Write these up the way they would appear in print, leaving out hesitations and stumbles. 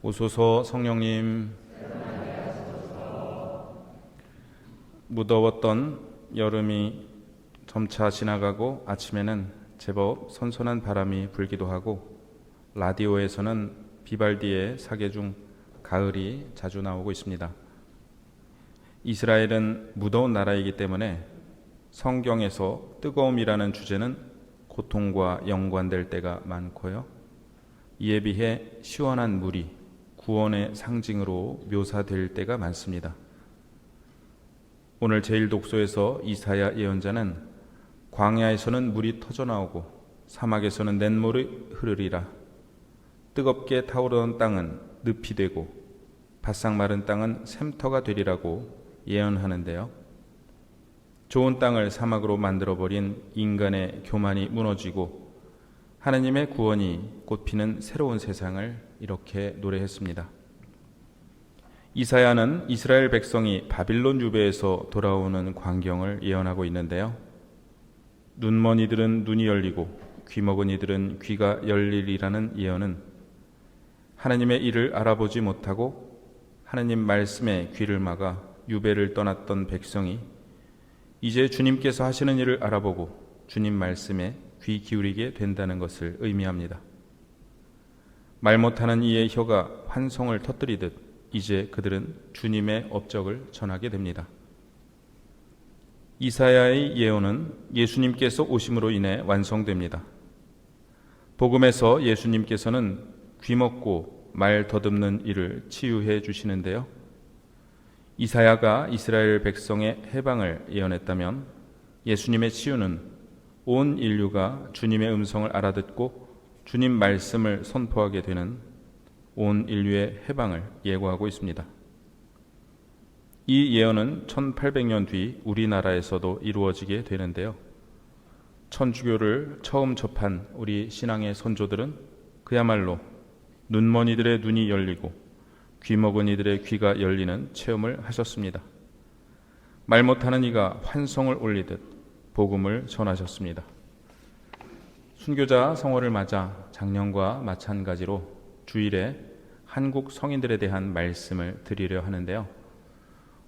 오소서 성령님. 무더웠던 여름이 점차 지나가고 아침에는 제법 선선한 바람이 불기도 하고 라디오에서는 비발디의 사계 중 가을이 자주 나오고 있습니다. 이스라엘은 무더운 나라이기 때문에 성경에서 뜨거움이라는 주제는 고통과 연관될 때가 많고요. 이에 비해 시원한 물이 구원의 상징으로 묘사될 때가 많습니다. 오늘 제1독서에서 이사야 예언자는 광야에서는 물이 터져나오고 사막에서는 냇물이 흐르리라. 뜨겁게 타오르던 땅은 늪이 되고 바싹 마른 땅은 샘터가 되리라고 예언하는데요. 좋은 땅을 사막으로 만들어버린 인간의 교만이 무너지고 하나님의 구원이 꽃피는 새로운 세상을 이렇게 노래했습니다. 이사야는 이스라엘 백성이 바빌론 유배에서 돌아오는 광경을 예언하고 있는데요. 눈먼 이들은 눈이 열리고 귀먹은 이들은 귀가 열리리라는 예언은 하나님의 일을 알아보지 못하고 하나님 말씀에 귀를 막아 유배를 떠났던 백성이 이제 주님께서 하시는 일을 알아보고 주님 말씀에 귀 기울이게 된다는 것을 의미합니다. 말 못하는 이의 혀가 환성을 터뜨리듯 이제 그들은 주님의 업적을 전하게 됩니다. 이사야의 예언은 예수님께서 오심으로 인해 완성됩니다. 복음에서 예수님께서는 귀먹고 말 더듬는 이를 치유해 주시는데요. 이사야가 이스라엘 백성의 해방을 예언했다면 예수님의 치유는 온 인류가 주님의 음성을 알아듣고 주님 말씀을 선포하게 되는 온 인류의 해방을 예고하고 있습니다. 이 예언은 1800년 뒤 우리나라에서도 이루어지게 되는데요. 천주교를 처음 접한 우리 신앙의 선조들은 그야말로 눈먼 이들의 눈이 열리고 귀먹은 이들의 귀가 열리는 체험을 하셨습니다. 말 못하는 이가 환성을 올리듯 복음을 전하셨습니다. 순교자 성월을 맞아 작년과 마찬가지로 주일에 한국 성인들에 대한 말씀을 드리려 하는데요.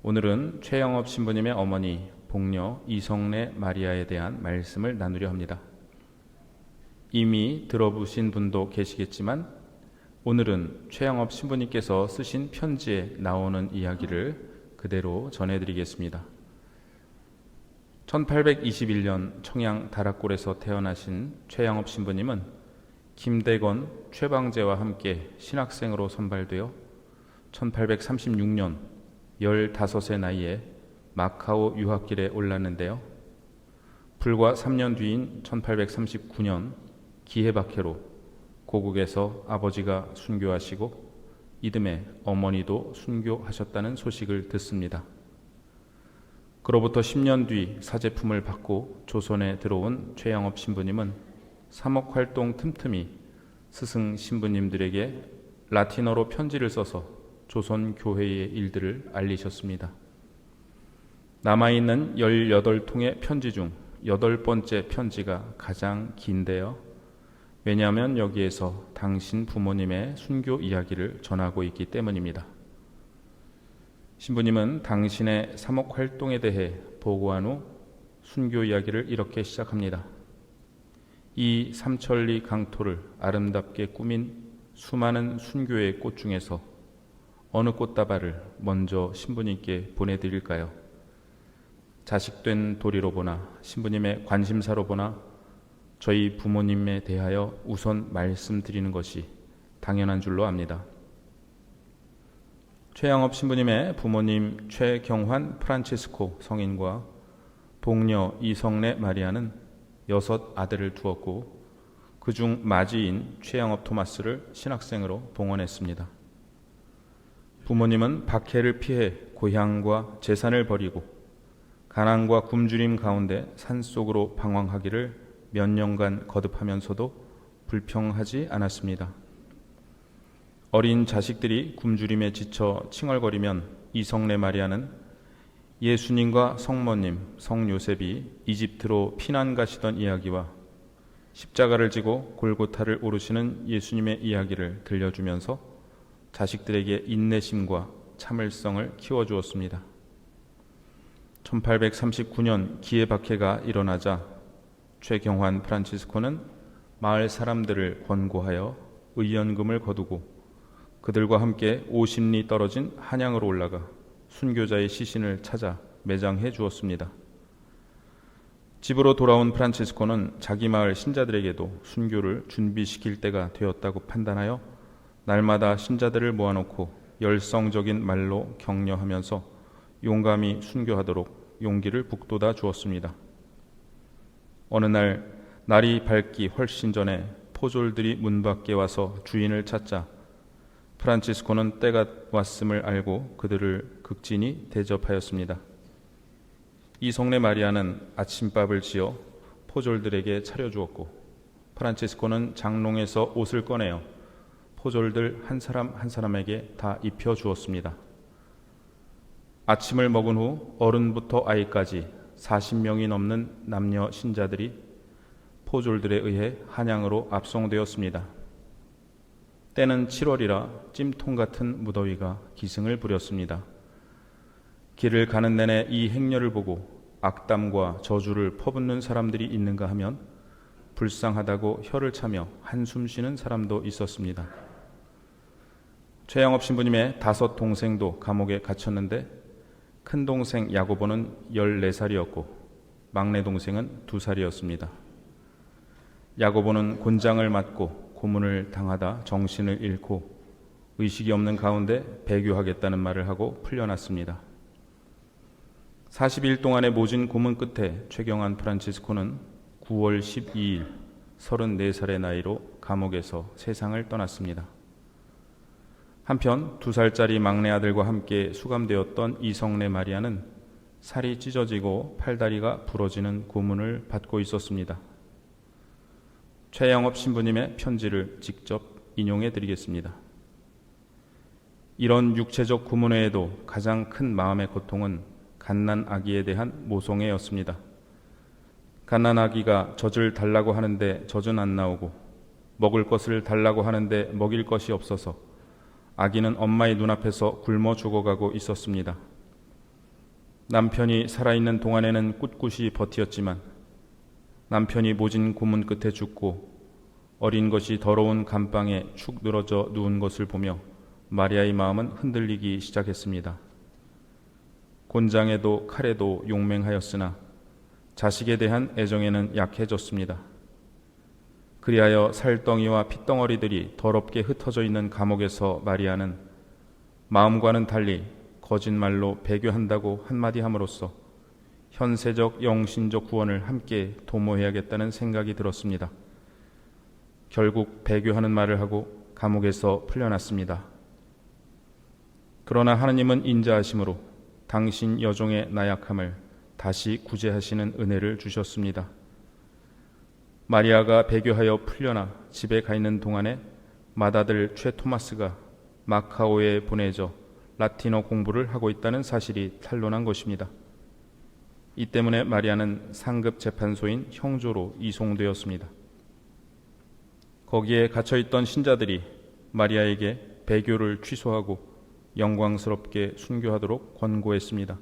오늘은 최영업 신부님의 어머니 복녀 이성래 마리아에 대한 말씀을 나누려 합니다. 이미 들어보신 분도 계시겠지만 오늘은 최영업 신부님께서 쓰신 편지에 나오는 이야기를 그대로 전해드리겠습니다. 1821년 청양 다락골에서 태어나신 최영업 신부님은 김대건, 최방재와 함께 신학생으로 선발되어 1836년 15세 나이에 마카오 유학길에 올랐는데요. 불과 3년 뒤인 1839년 기해박해로 고국에서 아버지가 순교하시고 이듬해 어머니도 순교하셨다는 소식을 듣습니다. 그로부터 10년 뒤 사제품을 받고 조선에 들어온 최영업 신부님은 사목활동 틈틈이 스승 신부님들에게 라틴어로 편지를 써서 조선 교회의 일들을 알리셨습니다. 남아있는 18통의 편지 중 8번째 편지가 가장 긴데요. 왜냐하면 여기에서 당신 부모님의 순교 이야기를 전하고 있기 때문입니다. 신부님은 당신의 사목활동에 대해 보고한 후 순교 이야기를 이렇게 시작합니다. 이 삼천리 강토를 아름답게 꾸민 수많은 순교의 꽃 중에서 어느 꽃다발을 먼저 신부님께 보내드릴까요? 자식된 도리로 보나 신부님의 관심사로 보나 저희 부모님에 대하여 우선 말씀드리는 것이 당연한 줄로 압니다. 최영업 신부님의 부모님 최경환 프란치스코 성인과 복녀 이성래 마리아는 6 아들을 두었고 그중 마지인 최영업 토마스를 신학생으로 봉헌했습니다. 부모님은 박해를 피해 고향과 재산을 버리고 가난과 굶주림 가운데 산속으로 방황하기를 몇 년간 거듭하면서도 불평하지 않았습니다. 어린 자식들이 굶주림에 지쳐 칭얼거리면 이성래 마리아는 예수님과 성모님, 성요셉이 이집트로 피난 가시던 이야기와 십자가를 지고 골고타를 오르시는 예수님의 이야기를 들려주면서 자식들에게 인내심과 참을성을 키워주었습니다. 1839년 기해박해가 일어나자 최경환 프란치스코는 마을 사람들을 권고하여 의연금을 거두고 그들과 함께 50리 떨어진 한양으로 올라가 순교자의 시신을 찾아 매장해 주었습니다. 집으로 돌아온 프란치스코는 자기 마을 신자들에게도 순교를 준비시킬 때가 되었다고 판단하여 날마다 신자들을 모아놓고 열성적인 말로 격려하면서 용감히 순교하도록 용기를 북돋아 주었습니다. 어느 날 날이 밝기 훨씬 전에 포졸들이 문 밖에 와서 주인을 찾자 프란치스코는 때가 왔음을 알고 그들을 극진히 대접하였습니다. 이성례 마리아는 아침밥을 지어 포졸들에게 차려주었고 프란치스코는 장롱에서 옷을 꺼내어 포졸들 한 사람 한 사람에게 다 입혀주었습니다. 아침을 먹은 후 어른부터 아이까지 40명이 넘는 남녀 신자들이 포졸들에 의해 한양으로 압송되었습니다. 때는 7월이라 찜통 같은 무더위가 기승을 부렸습니다. 길을 가는 내내 이 행렬을 보고 악담과 저주를 퍼붓는 사람들이 있는가 하면 불쌍하다고 혀를 차며 한숨 쉬는 사람도 있었습니다. 최양업 신부님의 5 동생도 감옥에 갇혔는데 큰 동생 야고보는 14살이었고 막내 동생은 2살이었습니다. 야고보는 곤장을 맞고 고문을 당하다 정신을 잃고 의식이 없는 가운데 배교하겠다는 말을 하고 풀려났습니다. 40일 동안의 모진 고문 끝에 최경환 프란치스코는 9월 12일 34살의 나이로 감옥에서 세상을 떠났습니다. 한편 2살짜리 막내 아들과 함께 수감되었던 이성례 마리아는 살이 찢어지고 팔다리가 부러지는 고문을 받고 있었습니다. 최양업 신부님의 편지를 직접 인용해 드리겠습니다. 이런 육체적 고문 외에도 가장 큰 마음의 고통은 갓난 아기에 대한 모성애였습니다. 갓난 아기가 젖을 달라고 하는데 젖은 안 나오고 먹을 것을 달라고 하는데 먹일 것이 없어서 아기는 엄마의 눈앞에서 굶어 죽어가고 있었습니다. 남편이 살아있는 동안에는 꿋꿋이 버티었지만 남편이 모진 고문 끝에 죽고 어린 것이 더러운 감방에 축 늘어져 누운 것을 보며 마리아의 마음은 흔들리기 시작했습니다. 곤장에도 칼에도 용맹하였으나 자식에 대한 애정에는 약해졌습니다. 그리하여 살덩이와 핏덩어리들이 더럽게 흩어져 있는 감옥에서 마리아는 마음과는 달리 거짓말로 배교한다고 한마디 함으로써 현세적 영신적 구원을 함께 도모해야겠다는 생각이 들었습니다. 결국 배교하는 말을 하고 감옥에서 풀려났습니다. 그러나 하느님은 인자하심으로 당신 여종의 나약함을 다시 구제하시는 은혜를 주셨습니다. 마리아가 배교하여 풀려나 집에 가 있는 동안에 맏아들 최 토마스가 마카오에 보내져 라틴어 공부를 하고 있다는 사실이 탄로난 것입니다. 이 때문에 마리아는 상급 재판소인 형조로 이송되었습니다. 거기에 갇혀있던 신자들이 마리아에게 배교를 취소하고 영광스럽게 순교하도록 권고했습니다.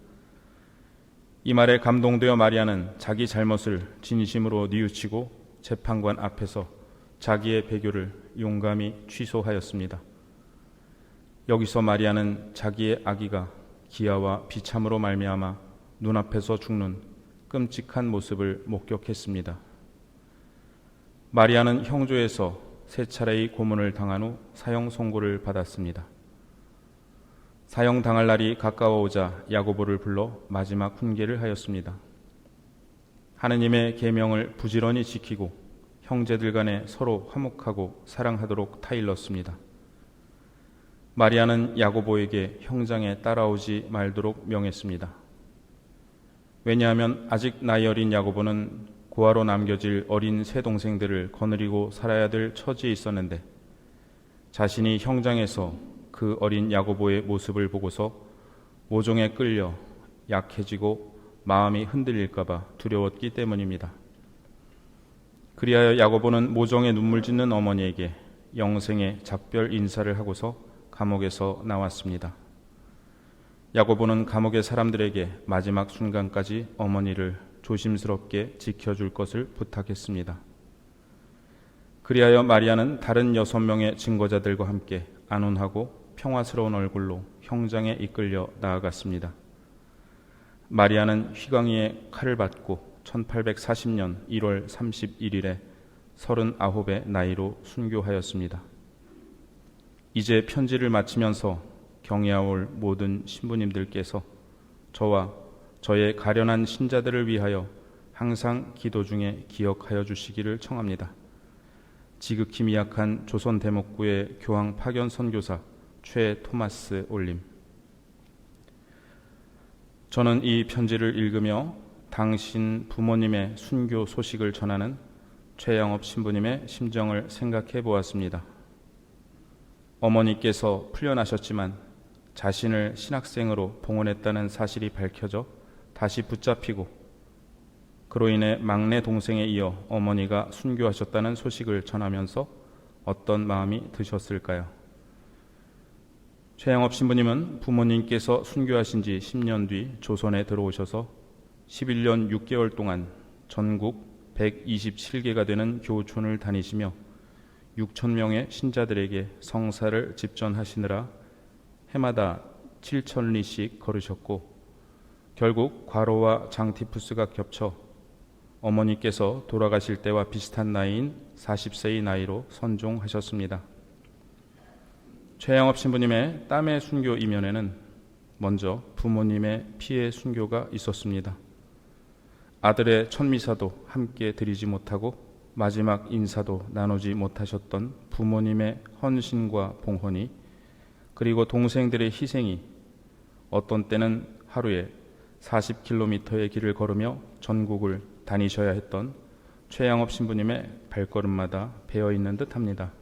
이 말에 감동되어 마리아는 자기 잘못을 진심으로 뉘우치고 재판관 앞에서 자기의 배교를 용감히 취소하였습니다. 여기서 마리아는 자기의 아기가 기아와 비참으로 말미암아 눈앞에서 죽는 끔찍한 모습을 목격했습니다. 마리아는 형조에서 3차례의 고문을 당한 후 사형 선고를 받았습니다. 사형 당할 날이 가까워오자 야고보를 불러 마지막 훈계를 하였습니다. 하느님의 계명을 부지런히 지키고 형제들 간에 서로 화목하고 사랑하도록 타일렀습니다. 마리아는 야고보에게 형장에 따라오지 말도록 명했습니다. 왜냐하면 아직 나이 어린 야고보는 고아로 남겨질 어린 새 동생들을 거느리고 살아야 될 처지에 있었는데 자신이 형장에서 그 어린 야고보의 모습을 보고서 모종에 끌려 약해지고 마음이 흔들릴까 봐 두려웠기 때문입니다. 그리하여 야고보는 모종에 눈물 짓는 어머니에게 영생의 작별 인사를 하고서 감옥에서 나왔습니다. 야고보는 감옥의 사람들에게 마지막 순간까지 어머니를 조심스럽게 지켜줄 것을 부탁했습니다. 그리하여 마리아는 다른 6명의 증거자들과 함께 안온하고 평화스러운 얼굴로 형장에 이끌려 나아갔습니다. 마리아는 휘광이의 칼을 받고 1840년 1월 31일에 39의 나이로 순교하였습니다. 이제 편지를 마치면서 경애하올 모든 신부님들께서 저와 저의 가련한 신자들을 위하여 항상 기도 중에 기억하여 주시기를 청합니다. 지극히 미약한 조선대목구의 교황 파견 선교사 최 토마스 올림. 저는 이 편지를 읽으며 당신 부모님의 순교 소식을 전하는 최양업 신부님의 심정을 생각해 보았습니다. 어머니께서 풀려나셨지만 자신을 신학생으로 봉헌했다는 사실이 밝혀져 다시 붙잡히고 그로 인해 막내 동생에 이어 어머니가 순교하셨다는 소식을 전하면서 어떤 마음이 드셨을까요? 최양업 신부님은 부모님께서 순교하신 지 10년 뒤 조선에 들어오셔서 11년 6개월 동안 전국 127개가 되는 교촌을 다니시며 6,000명의 신자들에게 성사를 집전하시느라 해마다 7,000리씩 걸으셨고 결국 과로와 장티푸스가 겹쳐 어머니께서 돌아가실 때와 비슷한 나이인 40세의 나이로 선종하셨습니다. 최양업 신부님의 땀의 순교 이면에는 먼저 부모님의 피의 순교가 있었습니다. 아들의 첫 미사도 함께 드리지 못하고 마지막 인사도 나누지 못하셨던 부모님의 헌신과 봉헌이, 그리고 동생들의 희생이 어떤 때는 하루에 40km의 길을 걸으며 전국을 다니셔야 했던 최양업 신부님의 발걸음마다 배어 있는 듯합니다.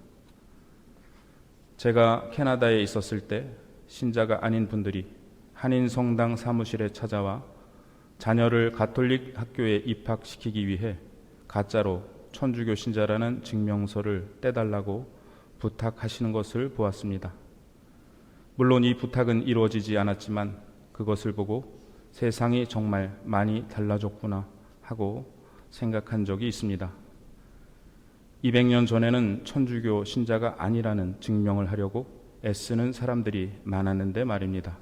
제가 캐나다에 있었을 때 신자가 아닌 분들이 한인 성당 사무실에 찾아와 자녀를 가톨릭 학교에 입학시키기 위해 가짜로 천주교 신자라는 증명서를 떼달라고 부탁하시는 것을 보았습니다. 물론 이 부탁은 이루어지지 않았지만 그것을 보고 세상이 정말 많이 달라졌구나 하고 생각한 적이 있습니다. 200년 전에는 천주교 신자가 아니라는 증명을 하려고 애쓰는 사람들이 많았는데 말입니다.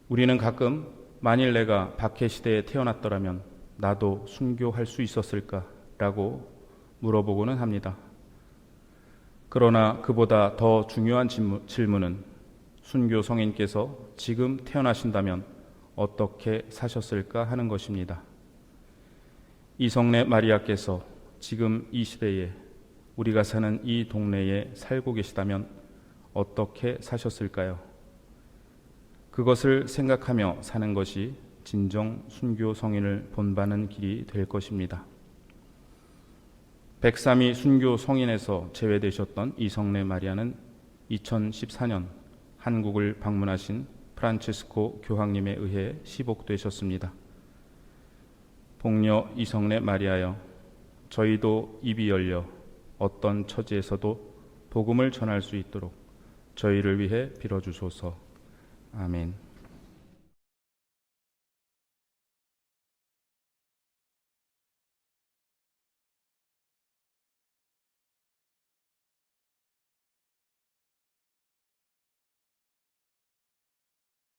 우리는 가끔 만일 내가 박해시대에 태어났더라면 나도 순교할 수 있었을까라고 물어보고는 합니다. 그러나 그보다 더 중요한 질문은 순교 성인께서 지금 태어나신다면 어떻게 사셨을까 하는 것입니다. 이성례 마리아께서 지금 이 시대에 우리가 사는 이 동네에 살고 계시다면 어떻게 사셨을까요? 그것을 생각하며 사는 것이 진정 순교 성인을 본받는 길이 될 것입니다. 103위 순교 성인에서 제외되셨던 이성례 마리아는 2014년 한국을 방문하신 프란치스코 교황님에 의해 시복되셨습니다. 복녀 이성례 마리아여, 저희도 입이 열려 어떤 처지에서도 복음을 전할 수 있도록 저희를 위해 빌어주소서. 아멘.